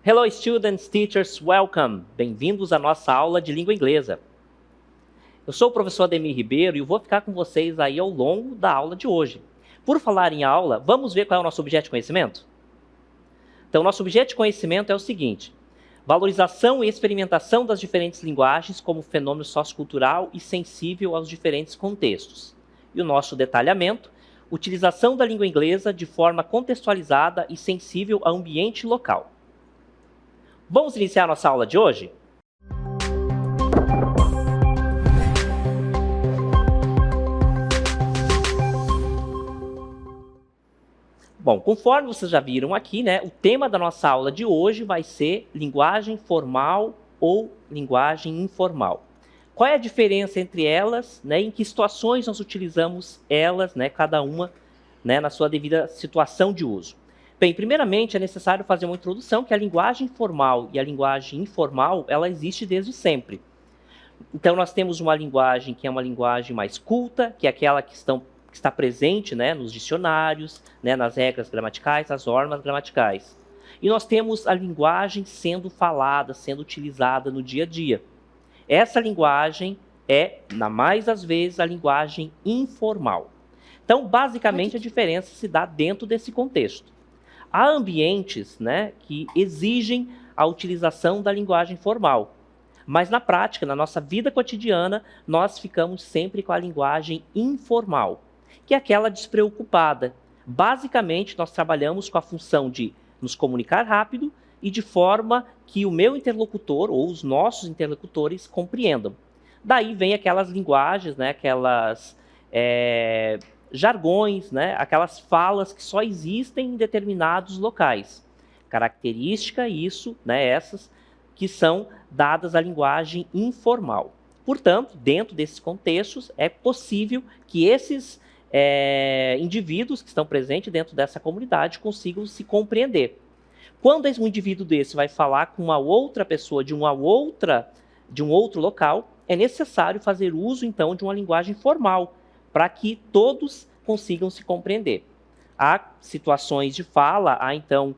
Hello students, teachers, welcome! Bem-vindos à nossa aula de língua inglesa. Eu sou o professor Ademir Ribeiro e eu vou ficar com vocês aí ao longo da aula de hoje. Por falar em aula, vamos ver qual é o nosso objeto de conhecimento? Então, nosso objeto de conhecimento é o seguinte: valorização e experimentação das diferentes linguagens como fenômeno sociocultural e sensível aos diferentes contextos. E o nosso detalhamento: utilização da língua inglesa de forma contextualizada e sensível ao ambiente local. Vamos iniciar nossa aula de hoje? Bom, conforme vocês já viram aqui, né, o tema da nossa aula de hoje vai ser linguagem formal ou linguagem informal. Qual é a diferença entre elas, né, em que situações nós utilizamos elas, né, cada uma, né, na sua devida situação de uso? Bem, primeiramente é necessário fazer uma introdução que a linguagem formal e a linguagem informal, ela existe desde sempre. Então nós temos uma linguagem que é uma linguagem mais culta, que é aquela que está presente, né, nos dicionários, né, nas regras gramaticais, nas normas gramaticais. E nós temos a linguagem sendo falada, sendo utilizada no dia a dia. Essa linguagem é, na mais das vezes, a linguagem informal. Então, basicamente, a diferença se dá dentro desse contexto. Há ambientes, né, que exigem a utilização da linguagem formal. Mas na prática, na nossa vida cotidiana, nós ficamos sempre com a linguagem informal, que é aquela despreocupada. Basicamente, nós trabalhamos com a função de nos comunicar rápido e de forma que o meu interlocutor ou os nossos interlocutores compreendam. Daí vem aquelas linguagens, né, aquelas jargões, né, aquelas falas que só existem em determinados locais. Característica isso, né, essas que são dadas à linguagem informal. Portanto, dentro desses contextos, é possível que esses indivíduos que estão presentes dentro dessa comunidade consigam se compreender. Quando um indivíduo desse vai falar com uma outra pessoa de um outro local, é necessário fazer uso, então, de uma linguagem formal, para que todos consigam se compreender. Há situações de fala, há, então,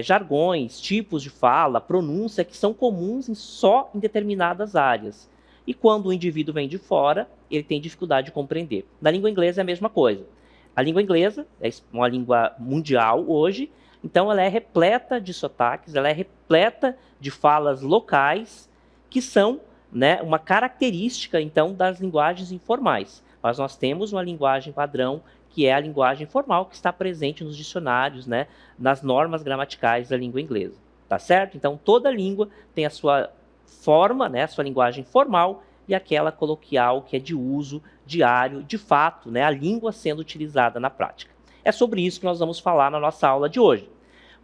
jargões, tipos de fala, pronúncia, que são comuns só em determinadas áreas. E quando o indivíduo vem de fora, ele tem dificuldade de compreender. Na língua inglesa é a mesma coisa. A língua inglesa é uma língua mundial hoje, então ela é repleta de sotaques, ela é repleta de falas locais, que são, né, uma característica, então, das linguagens informais. Mas nós temos uma linguagem padrão, que é a linguagem formal, que está presente nos dicionários, né, nas normas gramaticais da língua inglesa. Tá certo? Então, toda língua tem a sua forma, né, a sua linguagem formal e aquela coloquial que é de uso diário, de fato, né, a língua sendo utilizada na prática. É sobre isso que nós vamos falar na nossa aula de hoje.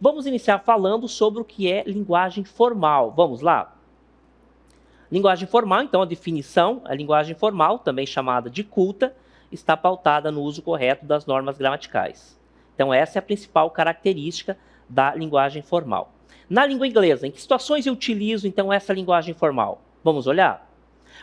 Vamos iniciar falando sobre o que é linguagem formal. Vamos lá? Linguagem formal, então, a definição, a linguagem formal, também chamada de culta, está pautada no uso correto das normas gramaticais. Então, essa é a principal característica da linguagem formal. Na língua inglesa, em que situações eu utilizo, então, essa linguagem formal? Vamos olhar?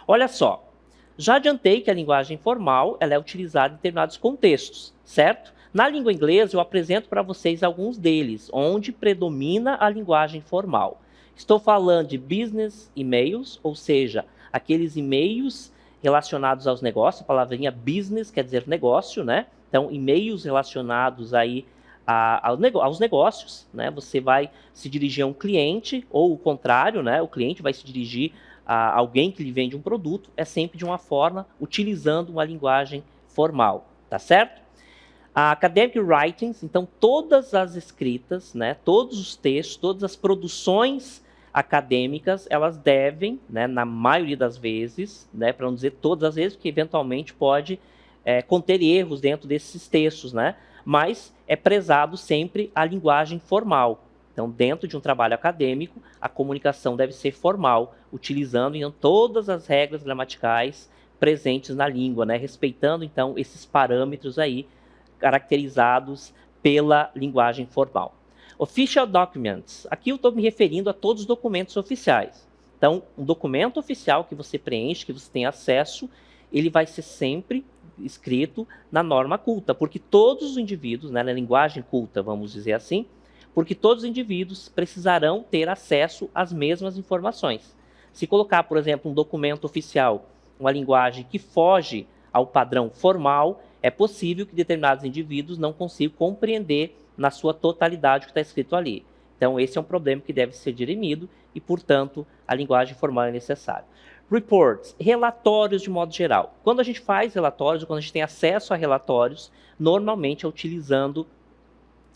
Olha só, já adiantei que a linguagem formal ela é utilizada em determinados contextos, certo? Na língua inglesa, eu apresento para vocês alguns deles, onde predomina a linguagem formal. Estou falando de business e-mails, ou seja, aqueles e-mails relacionados aos negócios. A palavrinha business quer dizer negócio, né? Então, e-mails relacionados aí aos negócios, né? Você vai se dirigir a um cliente, ou o contrário, né? O cliente vai se dirigir a alguém que lhe vende um produto, é sempre de uma forma, utilizando uma linguagem formal, tá certo? A academic writings, então todas as escritas, né, todos os textos, todas as produções acadêmicas, elas devem, né, na maioria das vezes, né, para não dizer todas as vezes, porque eventualmente pode conter erros dentro desses textos, né, mas é prezado sempre a linguagem formal. Então, dentro de um trabalho acadêmico, a comunicação deve ser formal, utilizando então, todas as regras gramaticais presentes na língua, né, respeitando então esses parâmetros aí caracterizados pela linguagem formal. Official documents. Aqui eu estou me referindo a todos os documentos oficiais. Então, um documento oficial que você preenche, que você tem acesso, ele vai ser sempre escrito na norma culta, porque todos os indivíduos, né, na linguagem culta, vamos dizer assim, porque todos os indivíduos precisarão ter acesso às mesmas informações. Se colocar, por exemplo, um documento oficial, uma linguagem que foge ao padrão formal, é possível que determinados indivíduos não consigam compreender na sua totalidade o que está escrito ali. Então, esse é um problema que deve ser dirimido e, portanto, a linguagem formal é necessária. Reports, relatórios de modo geral. Quando a gente faz relatórios, ou quando a gente tem acesso a relatórios, normalmente é utilizando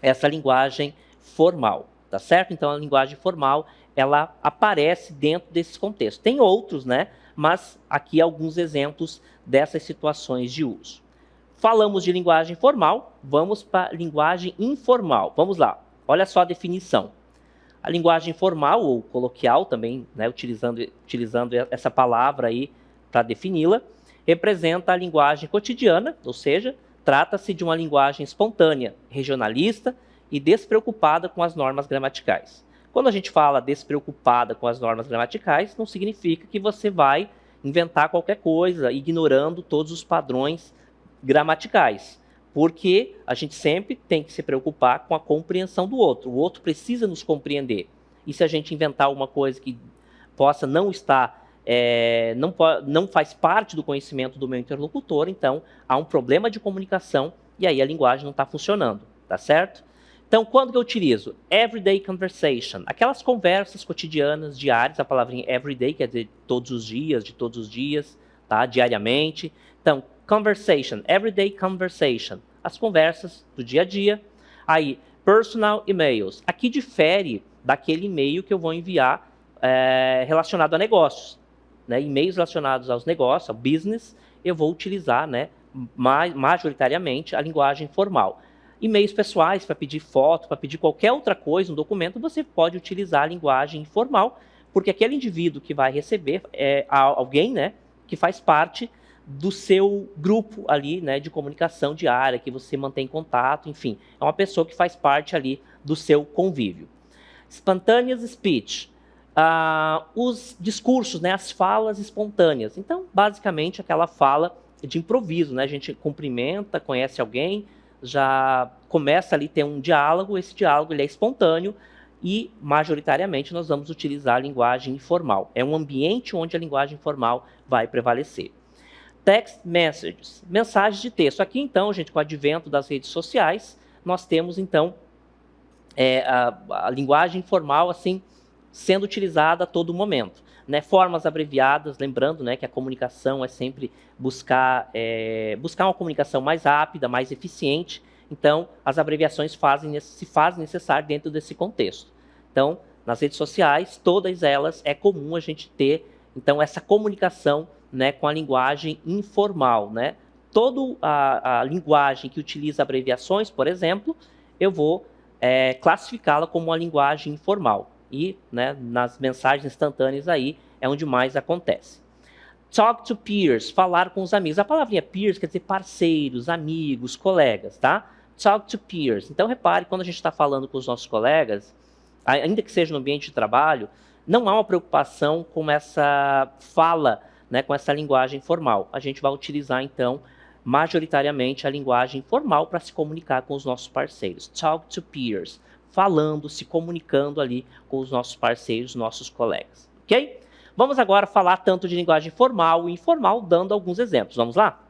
essa linguagem formal, tá certo? Então, a linguagem formal, ela aparece dentro desses contextos. Tem outros, né? Mas aqui alguns exemplos dessas situações de uso. Falamos de linguagem formal, vamos para a linguagem informal. Vamos lá, olha só a definição. A linguagem formal, ou coloquial também, né, utilizando essa palavra aí para defini-la, representa a linguagem cotidiana, ou seja, trata-se de uma linguagem espontânea, regionalista e despreocupada com as normas gramaticais. Quando a gente fala despreocupada com as normas gramaticais, não significa que você vai inventar qualquer coisa, ignorando todos os padrões gramaticais, porque a gente sempre tem que se preocupar com a compreensão do outro. O outro precisa nos compreender. E se a gente inventar uma coisa que possa não estar, não faz parte do conhecimento do meu interlocutor, então há um problema de comunicação e aí a linguagem não está funcionando, tá certo? Então, quando que eu utilizo? Everyday conversation, aquelas conversas cotidianas, diárias, a palavrinha everyday quer dizer todos os dias, tá? Diariamente. Então, conversation, everyday conversation, as conversas do dia a dia. Aí, personal emails, aqui difere daquele e-mail que eu vou enviar relacionado a negócios. Né? E-mails relacionados aos negócios, ao business, eu vou utilizar, né, majoritariamente a linguagem formal. E-mails pessoais, para pedir foto, para pedir qualquer outra coisa, um documento, você pode utilizar a linguagem informal, porque aquele indivíduo que vai receber é alguém, né, que faz parte do seu grupo ali, né, de comunicação diária, que você mantém contato, enfim, é uma pessoa que faz parte ali do seu convívio. Spontaneous speech, os discursos, né, as falas espontâneas. Então, basicamente, aquela fala de improviso, né, a gente cumprimenta, conhece alguém, já começa ali a ter um diálogo, esse diálogo ele é espontâneo e, majoritariamente, nós vamos utilizar a linguagem informal. É um ambiente onde a linguagem informal vai prevalecer. Text messages, mensagens de texto. Aqui, então, gente, com o advento das redes sociais, nós temos, então, a linguagem informal, assim, sendo utilizada a todo momento. Né? Formas abreviadas, lembrando, né, que a comunicação é sempre buscar uma comunicação mais rápida, mais eficiente. Então, as abreviações se fazem necessárias dentro desse contexto. Então, nas redes sociais, todas elas, é comum a gente ter, então, essa comunicação, né, com a linguagem informal, né? Toda a linguagem que utiliza abreviações, por exemplo, eu vou classificá-la como uma linguagem informal. E, né, nas mensagens instantâneas aí é onde mais acontece. Talk to peers, falar com os amigos. A palavrinha peers quer dizer parceiros, amigos, colegas, tá? Talk to peers. Então, repare, quando a gente está falando com os nossos colegas, ainda que seja no ambiente de trabalho, não há uma preocupação com essa fala, né, com essa linguagem formal. A gente vai utilizar, então, majoritariamente a linguagem formal para se comunicar com os nossos parceiros. Talk to peers, falando, se comunicando ali com os nossos parceiros, nossos colegas. Ok? Vamos agora falar tanto de linguagem formal e informal, dando alguns exemplos. Vamos lá?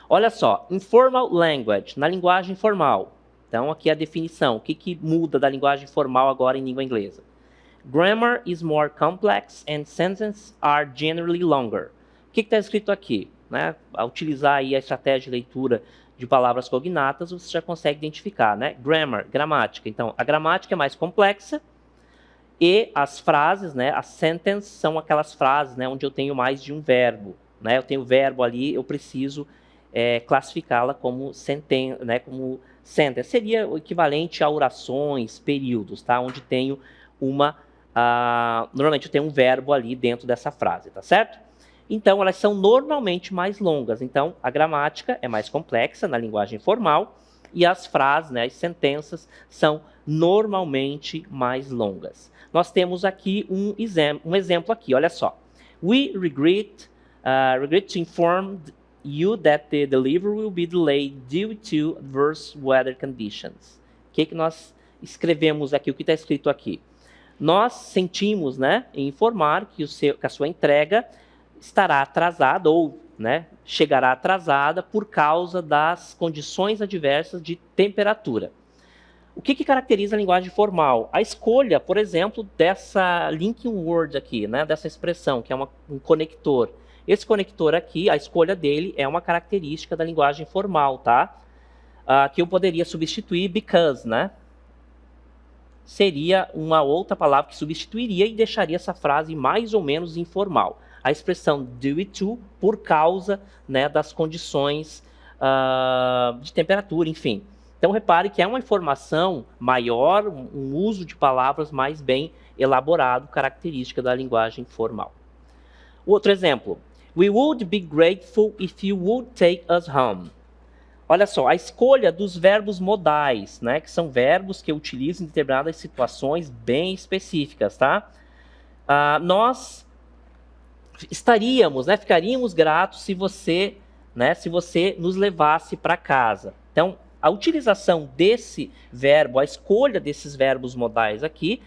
Olha só, informal language, na linguagem formal. Então, aqui a definição. O que muda da linguagem formal agora em língua inglesa? Grammar is more complex and sentences are generally longer. O que está escrito aqui? Né? Ao utilizar aí a estratégia de leitura de palavras cognatas, você já consegue identificar, né? Grammar, gramática. Então, a gramática é mais complexa e as frases, né? As sentences são aquelas frases, né? Onde eu tenho mais de um verbo, né? Eu tenho o verbo ali, eu preciso classificá-la como né? Como sentence. Seria o equivalente a orações, períodos, tá? Onde tenho normalmente eu tenho um verbo ali dentro dessa frase, tá certo? Então, elas são normalmente mais longas. Então, a gramática é mais complexa na linguagem formal e as frases, né, as sentenças, são normalmente mais longas. Nós temos aqui um exemplo aqui, olha só. We regret to inform you that the delivery will be delayed due to adverse weather conditions. O que nós escrevemos aqui o que está escrito aqui. Nós sentimos, né, em informar que a sua entrega estará atrasada ou, né, chegará atrasada por causa das condições adversas de temperatura. O que caracteriza a linguagem formal? A escolha, por exemplo, dessa linking word aqui, né, dessa expressão, que é um conector. Esse conector aqui, a escolha dele é uma característica da linguagem formal, tá? Que eu poderia substituir because, né? Seria uma outra palavra que substituiria e deixaria essa frase mais ou menos informal. A expressão due to, por causa, né, das condições de temperatura, enfim. Então, repare que é uma informação maior, um uso de palavras mais bem elaborado, característica da linguagem formal. Outro exemplo. We would be grateful if you would take us home. Olha só, a escolha dos verbos modais, né, que são verbos que eu utilizo em determinadas situações bem específicas, tá? Nós estaríamos, né, ficaríamos gratos se você nos levasse para casa. Então, a utilização desse verbo, a escolha desses verbos modais aqui,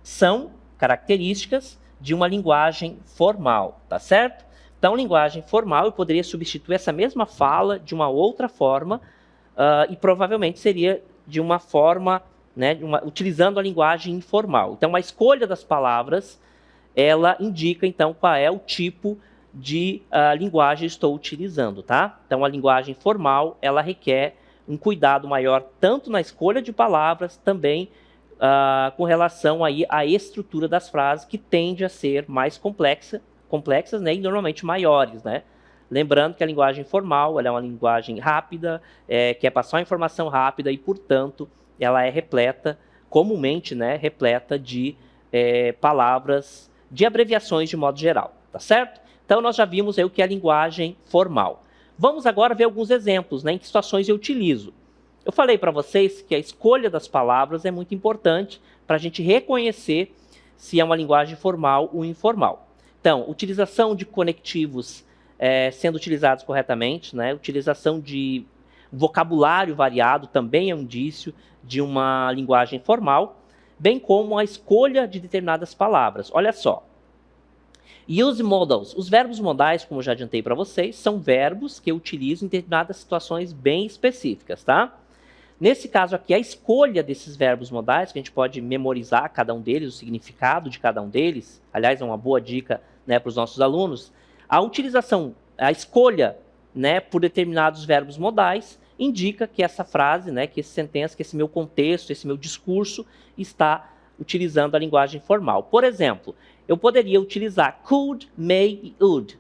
são características de uma linguagem formal, tá certo? Então, linguagem formal, eu poderia substituir essa mesma fala de uma outra forma e provavelmente seria de uma forma, né, utilizando a linguagem informal. Então, a escolha das palavras, ela indica, então, qual é o tipo de linguagem que estou utilizando, tá? Então, a linguagem formal, ela requer um cuidado maior tanto na escolha de palavras, também com relação aí à estrutura das frases, que tende a ser mais complexas, né, e normalmente maiores, né? Lembrando que a linguagem formal, ela é uma linguagem rápida, quer passar uma informação rápida e, portanto, ela é repleta, comumente, né, repleta de palavras, de abreviações de modo geral, tá certo? Então, nós já vimos aí o que é a linguagem formal. Vamos agora ver alguns exemplos, né, em que situações eu utilizo. Eu falei para vocês que a escolha das palavras é muito importante para a gente reconhecer se é uma linguagem formal ou informal. Então, utilização de conectivos sendo utilizados corretamente, né, utilização de vocabulário variado também é um indício de uma linguagem formal, bem como a escolha de determinadas palavras. Olha só. Use modals. Os verbos modais, como eu já adiantei para vocês, são verbos que eu utilizo em determinadas situações bem específicas, tá? Nesse caso aqui, a escolha desses verbos modais, que a gente pode memorizar cada um deles, o significado de cada um deles, aliás, é uma boa dica, né, para os nossos alunos, a escolha, né, por determinados verbos modais indica que essa frase, né, que essa sentença, que esse meu contexto, esse meu discurso está utilizando a linguagem formal. Por exemplo, eu poderia utilizar could, may e would.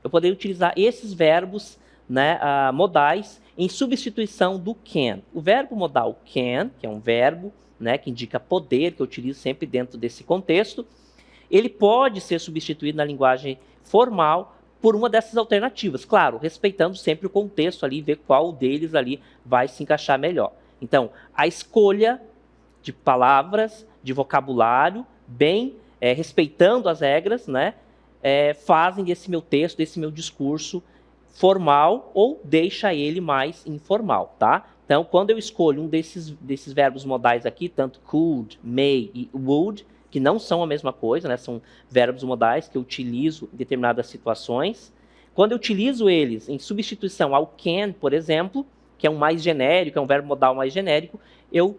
Eu poderia utilizar esses verbos, né, modais em substituição do can. O verbo modal can, que é um verbo, né, que indica poder, que eu utilizo sempre dentro desse contexto, ele pode ser substituído na linguagem formal por uma dessas alternativas. Claro, respeitando sempre o contexto ali, ver qual deles ali vai se encaixar melhor. Então, a escolha de palavras, de vocabulário, bem respeitando as regras, né, fazem desse meu texto, desse meu discurso formal ou deixa ele mais informal, tá? Então, quando eu escolho um desses verbos modais aqui, tanto could, may e would, que não são a mesma coisa, né, são verbos modais que eu utilizo em determinadas situações. Quando eu utilizo eles em substituição ao can, por exemplo, que é um mais genérico, é um verbo modal mais genérico, eu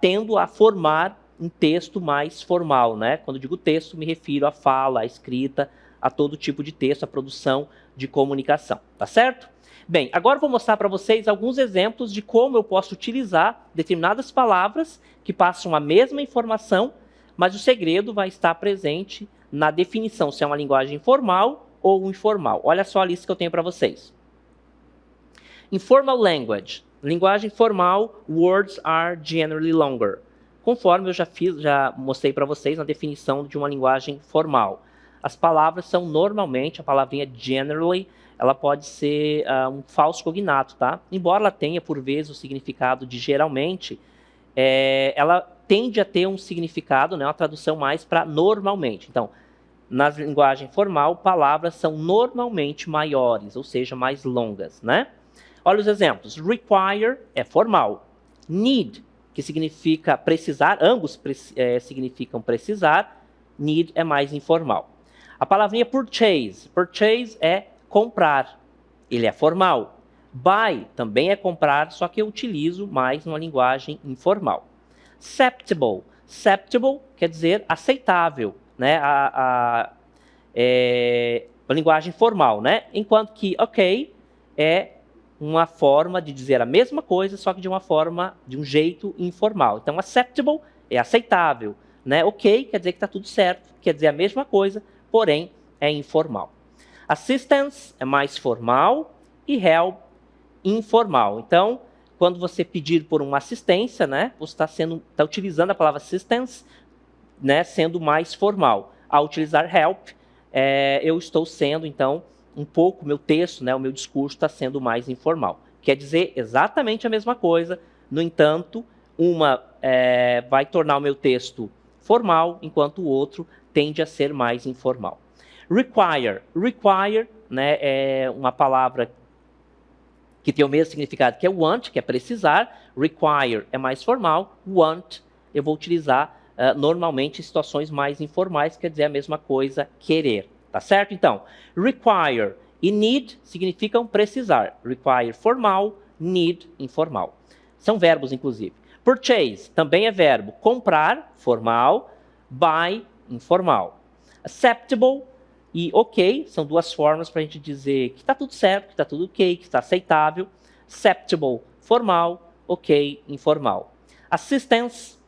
tendo a formar um texto mais formal, né? Quando eu digo texto, me refiro à fala, à escrita, a todo tipo de texto, à produção de comunicação, tá certo? Bem, agora eu vou mostrar para vocês alguns exemplos de como eu posso utilizar determinadas palavras que passam a mesma informação, mas o segredo vai estar presente na definição, se é uma linguagem formal ou informal. Olha só a lista que eu tenho para vocês. Informal language. Linguagem formal, words are generally longer. Conforme eu já mostrei para vocês na definição de uma linguagem formal. As palavras são normalmente, a palavrinha generally, ela pode ser um falso cognato, tá? Embora ela tenha, por vezes, o significado de geralmente, ela tende a ter um significado, né, uma tradução mais para normalmente. Então, na linguagem formal, palavras são normalmente maiores, ou seja, mais longas, né? Olha os exemplos. Require é formal. Need, que que significa precisar, ambos significam precisar, need é mais informal. A palavrinha purchase, purchase é comprar, ele é formal. Buy também é comprar, só que eu utilizo mais numa linguagem informal. Acceptable, acceptable quer dizer aceitável, né? A linguagem formal, né? Enquanto que ok é uma forma de dizer a mesma coisa, só que de uma forma, de um jeito informal. Então, acceptable é aceitável, né? Ok quer dizer que está tudo certo, quer dizer a mesma coisa, porém é informal. Assistance é mais formal e help informal. Então, quando você pedir por uma assistência, né, você está utilizando a palavra assistance, né, sendo mais formal. Ao utilizar help, eu estou sendo, então, um pouco, meu texto, né, o meu discurso está sendo mais informal. Quer dizer exatamente a mesma coisa, no entanto, uma vai tornar o meu texto formal, enquanto o outro tende a ser mais informal. Require. Require, né, é uma palavra que tem o mesmo significado que é want, que é precisar. Require é mais formal. Want eu vou utilizar normalmente em situações mais informais, quer dizer a mesma coisa, querer. Tá certo? Então, require e need significam precisar. Require formal, need informal. São verbos, inclusive. Purchase também é verbo. Comprar, formal. Buy, informal. Acceptable e ok são duas formas para a gente dizer que está tudo certo, que está tudo ok, que está aceitável. Acceptable, formal. Ok, informal. Assistance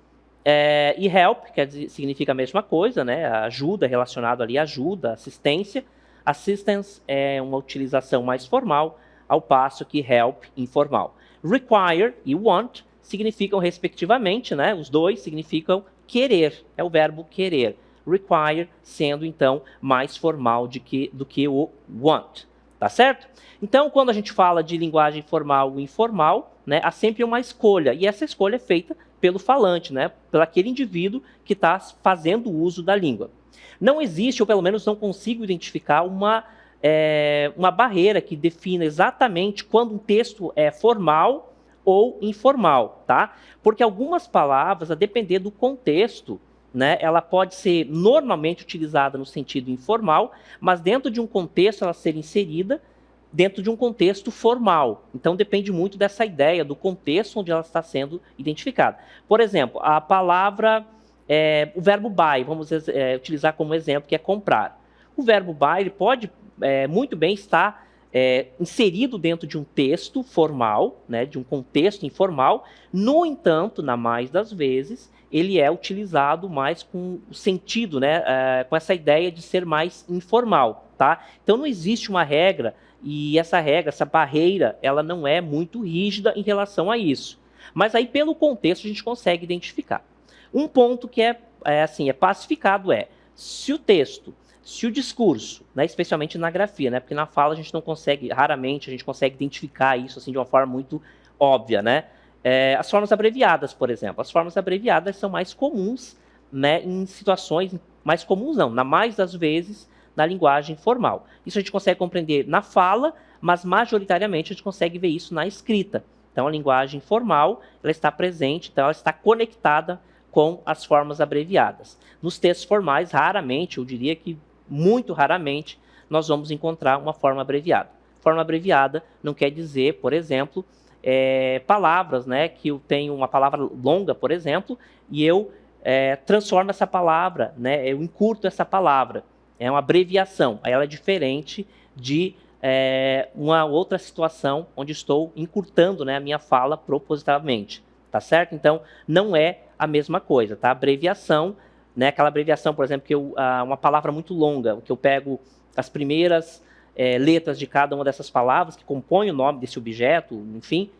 e help, significa a mesma coisa, né? Ajuda, relacionado ali, ajuda, assistência. Assistance é uma utilização mais formal, ao passo que help, informal. Require e want significam, respectivamente, né? Os dois significam querer, é o verbo querer. Require sendo, então, mais formal do que o want. Tá certo? Então, quando a gente fala de linguagem formal e informal, né, há sempre uma escolha, e essa escolha é feita pelo falante, né, pelo aquele indivíduo que está fazendo uso da língua. Não existe, ou pelo menos não consigo identificar, uma barreira que defina exatamente quando um texto é formal ou informal, tá? Porque algumas palavras, a depender do contexto, né, ela pode ser normalmente utilizada no sentido informal, mas dentro de um contexto ela ser inserida dentro de um contexto formal. Então depende muito dessa ideia, do contexto onde ela está sendo identificada. Por exemplo, a palavra, o verbo buy, vamos utilizar como exemplo, que é comprar. O verbo buy ele pode muito bem estar inserido dentro de um texto formal, né, de um contexto informal. No entanto, na mais das vezes, ele é utilizado mais com o sentido, né, com essa ideia de ser mais informal, tá? Então não existe uma regra, e essa regra, essa barreira, ela não é muito rígida em relação a isso. Mas aí, pelo contexto, a gente consegue identificar. Um ponto que é pacificado se o texto, se o discurso, né, especialmente na grafia, né, porque na fala a gente não consegue, raramente a gente consegue identificar isso assim, de uma forma muito óbvia, né? As formas abreviadas, por exemplo. As formas abreviadas são mais comuns, né, em situações mais comuns, não, na mais das vezes, na linguagem formal. Isso a gente consegue compreender na fala, mas majoritariamente a gente consegue ver isso na escrita. Então, a linguagem formal, ela está presente, então ela está conectada com as formas abreviadas. Nos textos formais, raramente, eu diria que muito raramente, nós vamos encontrar uma forma abreviada. Forma abreviada não quer dizer, por exemplo, palavras, né, que eu tenho uma palavra longa, por exemplo, e eu transformo essa palavra, né, eu encurto essa palavra. É uma abreviação, aí ela é diferente de uma outra situação onde estou encurtando, né, a minha fala propositalmente, tá certo? Então, não é a mesma coisa, tá? Abreviação, né, aquela abreviação, por exemplo, que uma palavra muito longa, que eu pego as primeiras letras de cada uma dessas palavras que compõem o nome desse objeto, enfim,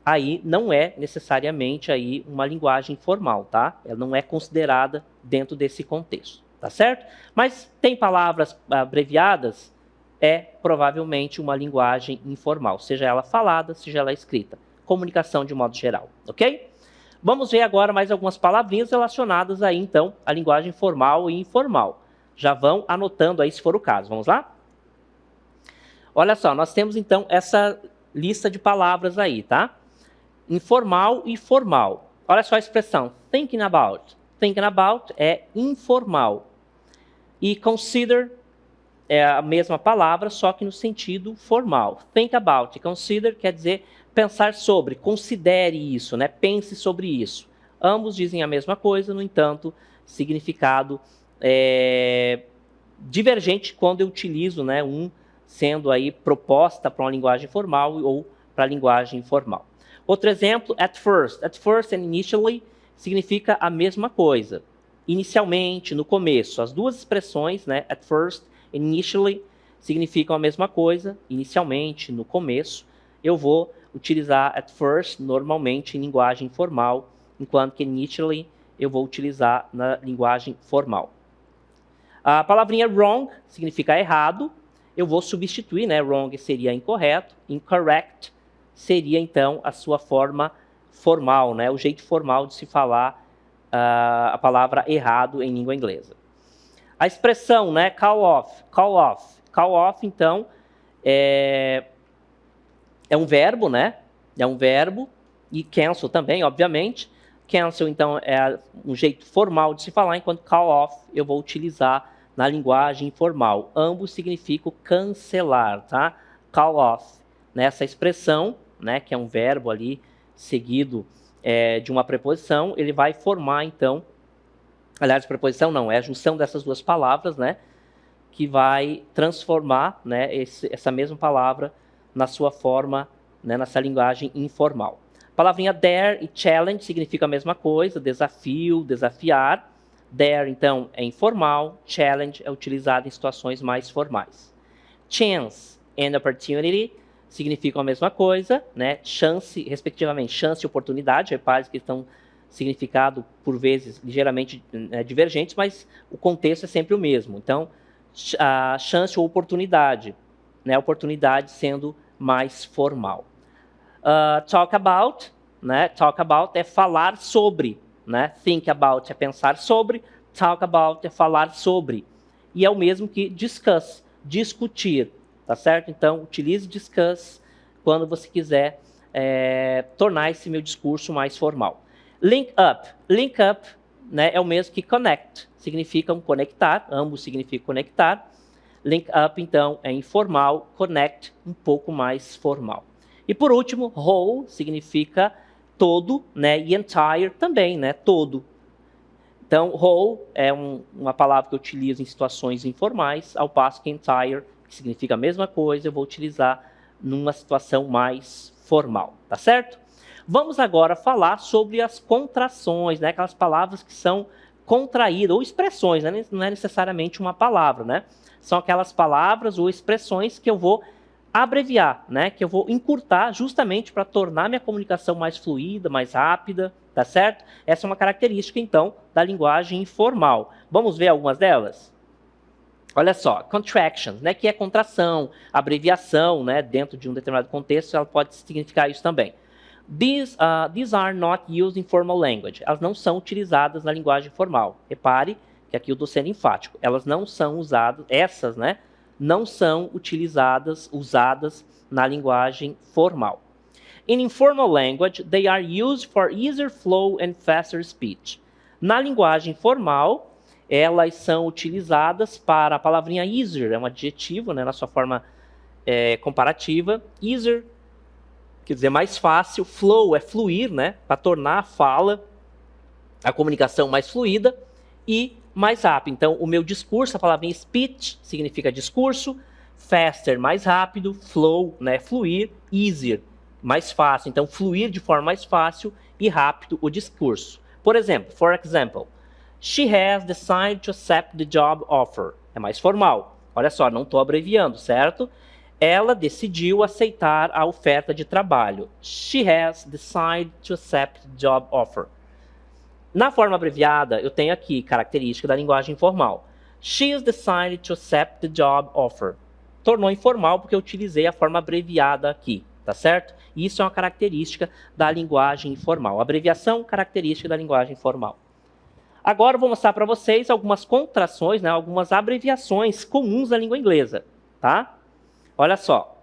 aí não é necessariamente aí uma linguagem formal, tá? Ela não é considerada dentro desse contexto, tá certo? Mas tem palavras abreviadas, provavelmente uma linguagem informal, seja ela falada, seja ela escrita. Comunicação de modo geral, ok? Vamos ver agora mais algumas palavrinhas relacionadas aí, então, à linguagem formal e informal. Já vão anotando aí se for o caso. Vamos lá? Olha só, nós temos então essa lista de palavras aí, tá? Informal e formal. Olha só a expressão, thinking about. Thinking about é informal. E consider é a mesma palavra, só que no sentido formal. Think about e consider quer dizer pensar sobre, considere isso, né? Pense sobre isso. Ambos dizem a mesma coisa, no entanto, significado divergente quando eu utilizo, né, um sendo aí proposta para uma linguagem formal ou para a linguagem informal. Outro exemplo, at first. At first and initially significa a mesma coisa. Inicialmente, no começo. As duas expressões, né, at first and initially, significam a mesma coisa. Inicialmente, no começo. Eu vou utilizar at first normalmente em linguagem formal, enquanto que initially eu vou utilizar na linguagem formal. A palavrinha wrong significa errado. Eu vou substituir, né? Wrong seria incorreto. Incorrect seria, então, a sua forma formal, né? O jeito formal de se falar a palavra errado em língua inglesa. A expressão, né? Call off. Call off. Call off, então, é um verbo, né? É um verbo. E cancel também, obviamente. Cancel, então, é um jeito formal de se falar, enquanto call off eu vou utilizar na linguagem informal. Ambos significam cancelar, tá? Call off. Nessa expressão, né, que é um verbo ali seguido de uma preposição, ele vai formar, então, aliás, preposição não, é a junção dessas duas palavras, né, que vai transformar, né, essa mesma palavra na sua forma, né, nessa linguagem informal. A palavrinha dare e challenge significa a mesma coisa, desafio, desafiar. Dare, então, é informal, challenge é utilizado em situações mais formais. Chance and opportunity significam a mesma coisa, né? Chance, respectivamente, chance e oportunidade, repare que estão significado, por vezes, ligeiramente divergentes, mas o contexto é sempre o mesmo. Então, a chance ou oportunidade, né? Oportunidade sendo mais formal. Talk about, né? Talk about é falar sobre, né? Think about é pensar sobre, talk about é falar sobre. E é o mesmo que discuss, discutir, tá certo? Então, utilize discuss quando você quiser tornar esse meu discurso mais formal. Link up. Link up, né, é o mesmo que connect, significam conectar, ambos significam conectar. Link up, então, é informal, connect, um pouco mais formal. E por último, whole significa todo, né? E entire também, né? Todo. Então, whole é uma palavra que eu utilizo em situações informais, ao passo que entire, que significa a mesma coisa, eu vou utilizar numa situação mais formal, tá certo? Vamos agora falar sobre as contrações, né? Aquelas palavras que são contraídas, ou expressões, né? Não é necessariamente uma palavra, né? São aquelas palavras ou expressões que eu vou abreviar, né? Que eu vou encurtar justamente para tornar minha comunicação mais fluida, mais rápida, tá certo? Essa é uma característica, então, da linguagem informal. Vamos ver algumas delas? Olha só, contractions, né? Que é contração, abreviação, né? Dentro de um determinado contexto, ela pode significar isso também. These are not used in formal language. Elas não são utilizadas na linguagem formal. Repare que aqui eu estou sendo enfático. Elas não são usadas, essas, né? Não são usadas na linguagem formal. In informal language, they are used for easier flow and faster speech. Na linguagem formal, elas são utilizadas para a palavrinha easier, é um adjetivo, né, na sua forma comparativa. Easier quer dizer mais fácil, flow é fluir, né, para tornar a fala, a comunicação mais fluida e mais rápido. Então, o meu discurso, a palavrinha speech significa discurso, faster, mais rápido, flow, né, fluir, easier, mais fácil. Então, fluir de forma mais fácil e rápido o discurso. Por exemplo, she has decided to accept the job offer. É mais formal. Olha só, não estou abreviando, certo? Ela decidiu aceitar a oferta de trabalho. She has decided to accept the job offer. Na forma abreviada, eu tenho aqui característica da linguagem informal. She has decided to accept the job offer. Tornou informal porque eu utilizei a forma abreviada aqui, tá certo? Isso é uma característica da linguagem informal. Abreviação, característica da linguagem formal. Agora eu vou mostrar para vocês algumas contrações, né, algumas abreviações comuns da língua inglesa, tá? Olha só.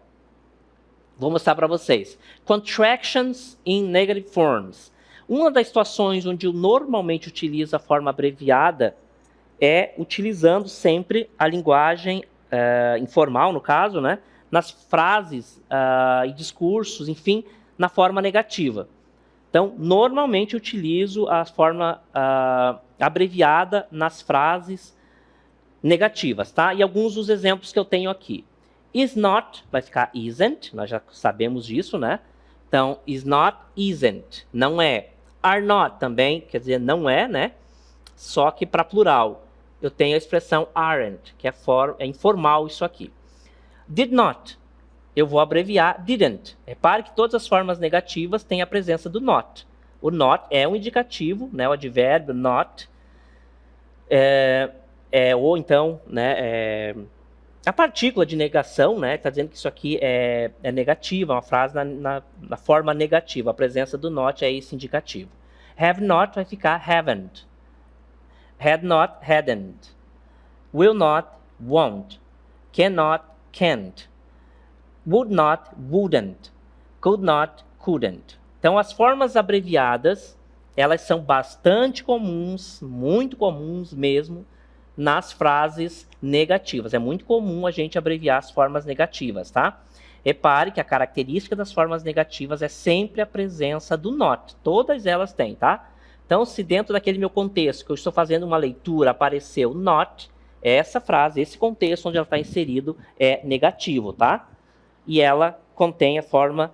Vou mostrar para vocês. Contractions in negative forms. Uma das situações onde eu normalmente utilizo a forma abreviada é utilizando sempre a linguagem informal, no caso, né, nas frases e discursos, enfim, na forma negativa. Então, normalmente eu utilizo a forma abreviada nas frases negativas, tá? E alguns dos exemplos que eu tenho aqui. Is not, vai ficar isn't, nós já sabemos disso, né? Então, is not, isn't, não é. Are not também, quer dizer, não é, né? Só que para plural, eu tenho a expressão aren't, que é informal isso aqui. Did not, eu vou abreviar didn't. Repare que todas as formas negativas têm a presença do not. O not é um indicativo, né? O advérbio not. Ou então, né? A partícula de negação, né? Está dizendo que isso aqui é negativa, uma frase na forma negativa. A presença do not é esse indicativo. Have not vai ficar haven't. Had not, hadn't. Will not, won't. Cannot, can't. Would not, wouldn't. Could not, couldn't. Então, as formas abreviadas, elas são bastante comuns, muito comuns mesmo, nas frases negativas. É muito comum a gente abreviar as formas negativas, tá? Repare que a característica das formas negativas é sempre a presença do not. Todas elas têm, tá? Então, se dentro daquele meu contexto que eu estou fazendo uma leitura apareceu not, essa frase, esse contexto onde ela está inserido é negativo, tá? E ela contém a forma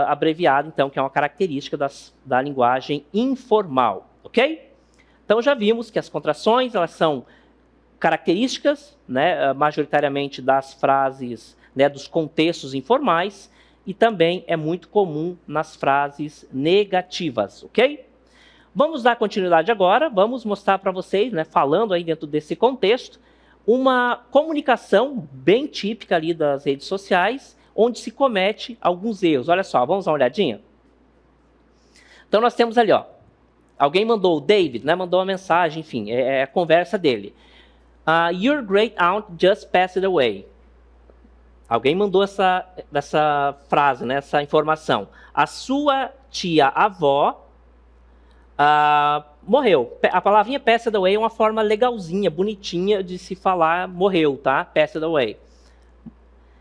abreviada, então, que é uma característica da linguagem informal, ok? Então, já vimos que as contrações, elas são características, né, majoritariamente das frases, né, dos contextos informais, e também é muito comum nas frases negativas, ok? Vamos dar continuidade agora, vamos mostrar para vocês, né, falando aí dentro desse contexto, uma comunicação bem típica ali das redes sociais, onde se comete alguns erros. Olha só, vamos dar uma olhadinha? Então, nós temos ali, ó, alguém mandou, o David, né, mandou uma mensagem, enfim, é a conversa dele. Your great aunt just passed away. Alguém mandou essa frase, né, essa informação. A sua tia-avó morreu. A palavrinha passed away é uma forma legalzinha, bonitinha de se falar morreu, tá? Passed away.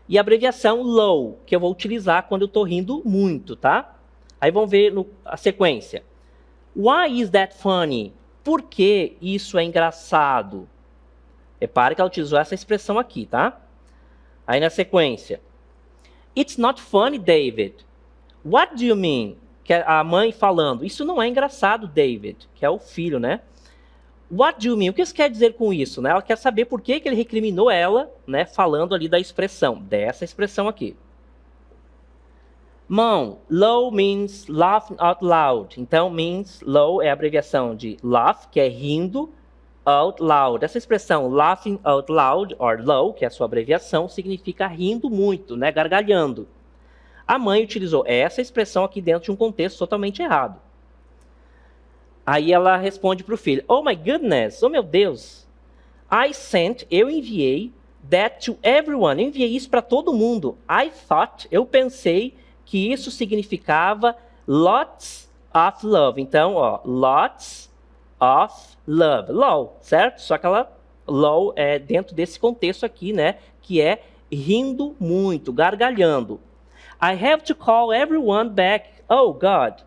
E a abreviação low, que eu vou utilizar quando eu estou rindo muito, tá? Aí vamos ver a sequência. Why is that funny? Por que isso é engraçado? Repare que ela utilizou essa expressão aqui, tá? Aí na sequência. It's not funny, David. What do you mean? Que é a mãe falando. Isso não é engraçado, David. Que é o filho, né? What do you mean? O que isso quer dizer com isso? Né? Ela quer saber por que ele recriminou ela, né? Falando ali da expressão. Dessa expressão aqui. Mom, low means laughing out loud. Então, means, low é a abreviação de laugh, que é rindo, out loud. Essa expressão laughing out loud, or low, que é a sua abreviação, significa rindo muito, né? Gargalhando. A mãe utilizou essa expressão aqui dentro de um contexto totalmente errado. Aí ela responde para o filho, oh my goodness, oh meu Deus, eu enviei that to everyone, eu enviei isso para todo mundo. I thought, eu pensei que isso significava lots of love. Então, ó, lots of love, low, certo? Só que ela, low é dentro desse contexto aqui, né, que é rindo muito, gargalhando. I have to call everyone back, oh God.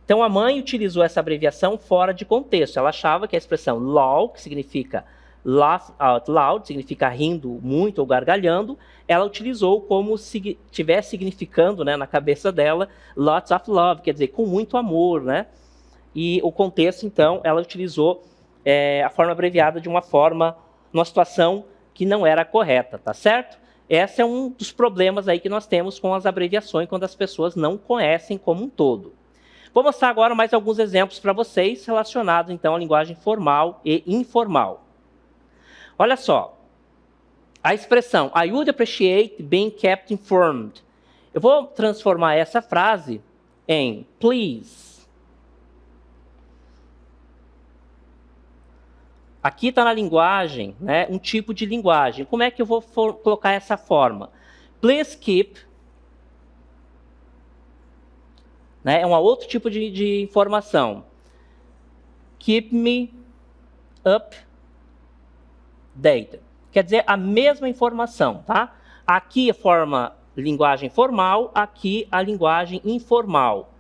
Então, a mãe utilizou essa abreviação fora de contexto. Ela achava que a expressão low, que significa laugh out loud, significa rindo muito ou gargalhando, ela utilizou como se estivesse significando, né, na cabeça dela, lots of love, quer dizer, com muito amor, né? E o contexto, então, ela utilizou a forma abreviada de uma situação que não era correta, tá certo? Esse é um dos problemas aí que nós temos com as abreviações, quando as pessoas não conhecem como um todo. Vou mostrar agora mais alguns exemplos para vocês relacionados, então, à linguagem formal e informal. Olha só, a expressão I would appreciate being kept informed. Eu vou transformar essa frase em please. Aqui está na linguagem, né, um tipo de linguagem. Como é que eu vou colocar essa forma? Please keep né? É um outro tipo de informação. Keep me updated. Quer dizer, a mesma informação, tá? Aqui a forma linguagem formal, aqui a linguagem informal.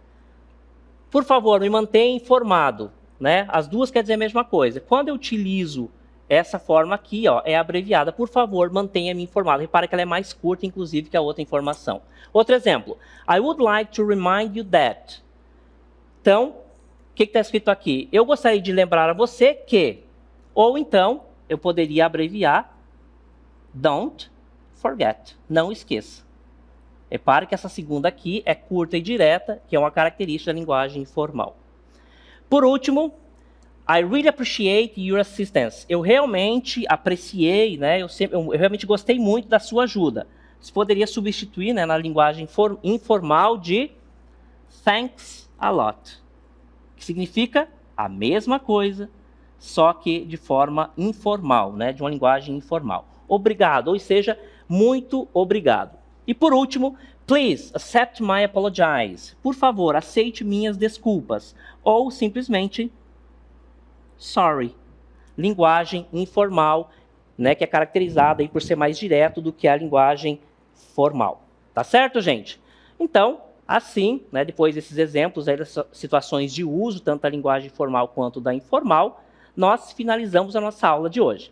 Por favor, me mantenha informado, né? As duas quer dizer a mesma coisa. Quando eu utilizo essa forma aqui, ó, é abreviada. Por favor, mantenha-me informado. Repara que ela é mais curta, inclusive, que a outra informação. Outro exemplo. I would like to remind you that. Então, o que está escrito aqui? Eu gostaria de lembrar a você que. Ou então, eu poderia abreviar don't forget. Não esqueça. Repare que essa segunda aqui é curta e direta, que é uma característica da linguagem informal. Por último, I really appreciate your assistance. Eu realmente apreciei, né? Eu realmente gostei muito da sua ajuda. Você poderia substituir, né, na linguagem informal de thanks a lot, que significa a mesma coisa, só que de forma informal, né, de uma linguagem informal. Obrigado, ou seja, muito obrigado. E por último, please accept my apologies. Por favor, aceite minhas desculpas. Ou simplesmente sorry. Linguagem informal, né, que é caracterizada aí por ser mais direto do que a linguagem formal. Tá certo, gente? Então, assim, né, depois desses exemplos aí das situações de uso, tanto da linguagem formal quanto da informal, nós finalizamos a nossa aula de hoje.